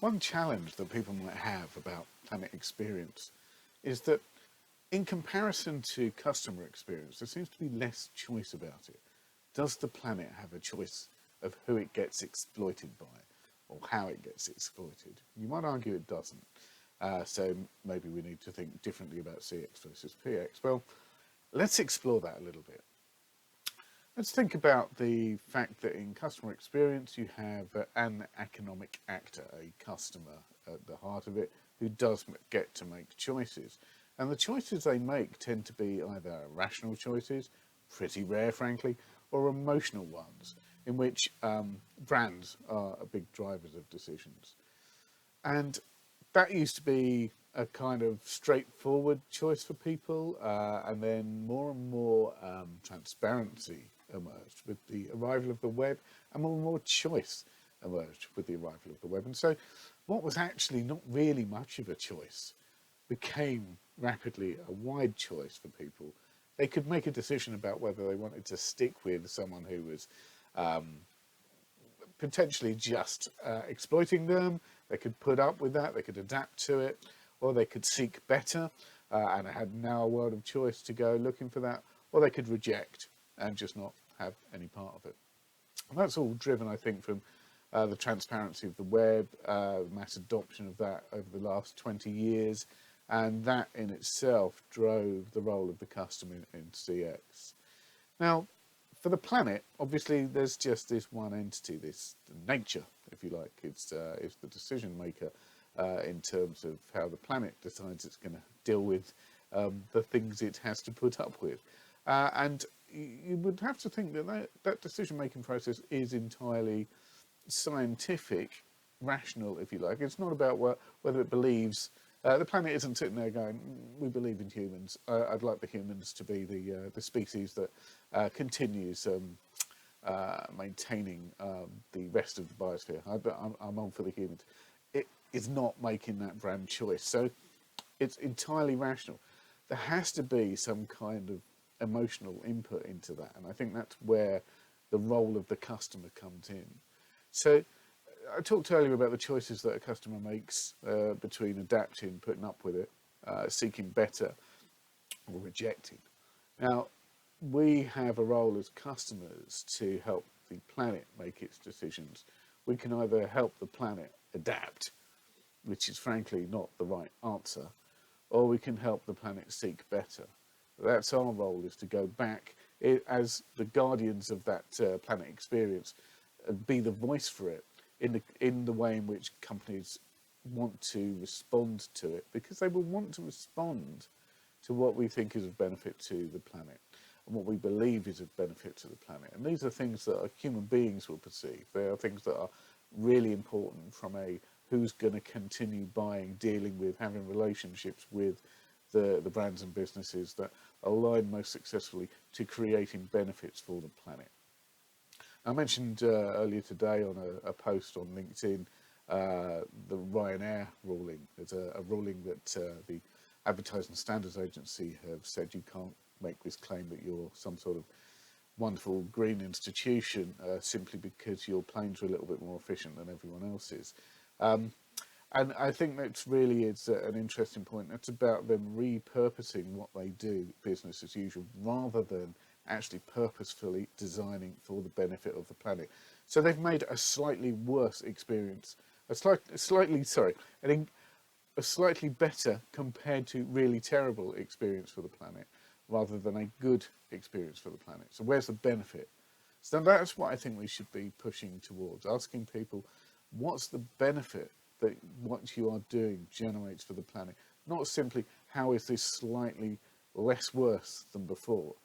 One challenge that people might have about Planet Experience is that in comparison to customer experience, there seems to be less choice about it. Does the planet have a choice of who it gets exploited by or how it gets exploited? You might argue it doesn't. So maybe we need to think differently about CX versus PX. Well, let's explore that a little bit. Let's think about the fact that in customer experience you have an economic actor, a customer at the heart of it, who does get to make choices. And the choices they make tend to be either rational choices, pretty rare frankly, or emotional ones, in which brands are big drivers of decisions. And that used to be a kind of straightforward choice for people, and then more and more transparency emerged with the arrival of the web, and more choice emerged with the arrival of the web. And so what was actually not really much of a choice became rapidly a wide choice for people. They could make a decision about whether they wanted to stick with someone who was potentially just exploiting them. They could put up with that, they could adapt to it, or they could seek better and had now a world of choice to go looking for that, or they could reject and just not have any part of it. And that's all driven, I think, from the transparency of the web, mass adoption of that over the last 20 years, and that in itself drove the role of the customer in CX. Now, for the planet, obviously, there's just this one entity, this nature, if you like. It's the decision maker in terms of how the planet decides it's going to deal with the things it has to put up with. And you would have to think that decision-making process is entirely scientific, rational, if you like. It's not about whether it believes. The planet isn't sitting there going, we believe in humans. I'd like the humans to be the species that continues maintaining the rest of the biosphere. I'm on for the humans. It is not making that brand choice. So it's entirely rational. There has to be some kind of emotional input into that. And I think that's where the role of the customer comes in. So I talked earlier about the choices that a customer makes between adapting, putting up with it, seeking better, or rejecting. Now, we have a role as customers to help the planet make its decisions. We can either help the planet adapt, which is frankly not the right answer, or we can help the planet seek better. That's our role, is to go back as the guardians of that planet experience and be the voice for it in the way in which companies want to respond to it, because they will want to respond to what we think is of benefit to the planet and what we believe is of benefit to the planet. And these are things that human beings will perceive. They are things that are really important from a who's going to continue buying, dealing with, having relationships with the brands and businesses that align most successfully to creating benefits for the planet. I mentioned earlier today on a post on LinkedIn the Ryanair ruling. There's a ruling that the Advertising Standards Agency have said you can't make this claim that you're some sort of wonderful green institution simply because your planes are a little bit more efficient than everyone else's. And I think that really is an interesting point. It's about them repurposing what they do, business as usual, rather than actually purposefully designing for the benefit of the planet. So they've made a slightly worse experience, a slightly better compared to really terrible experience for the planet, rather than a good experience for the planet. So where's the benefit? So that's what I think we should be pushing towards, asking people, what's the benefit that what you are doing generates for the planet? Not simply, how is this slightly less worse than before?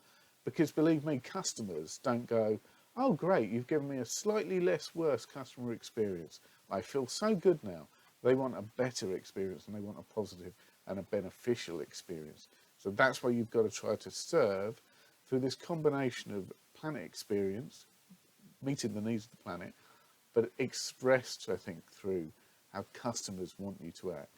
Because believe me, customers don't go, oh great, you've given me a slightly less worse customer experience. I feel so good now. They want a better experience, and they want a positive and a beneficial experience. So that's why you've got to try to serve through this combination of planet experience, meeting the needs of the planet, but expressed, I think, through how customers want you to act.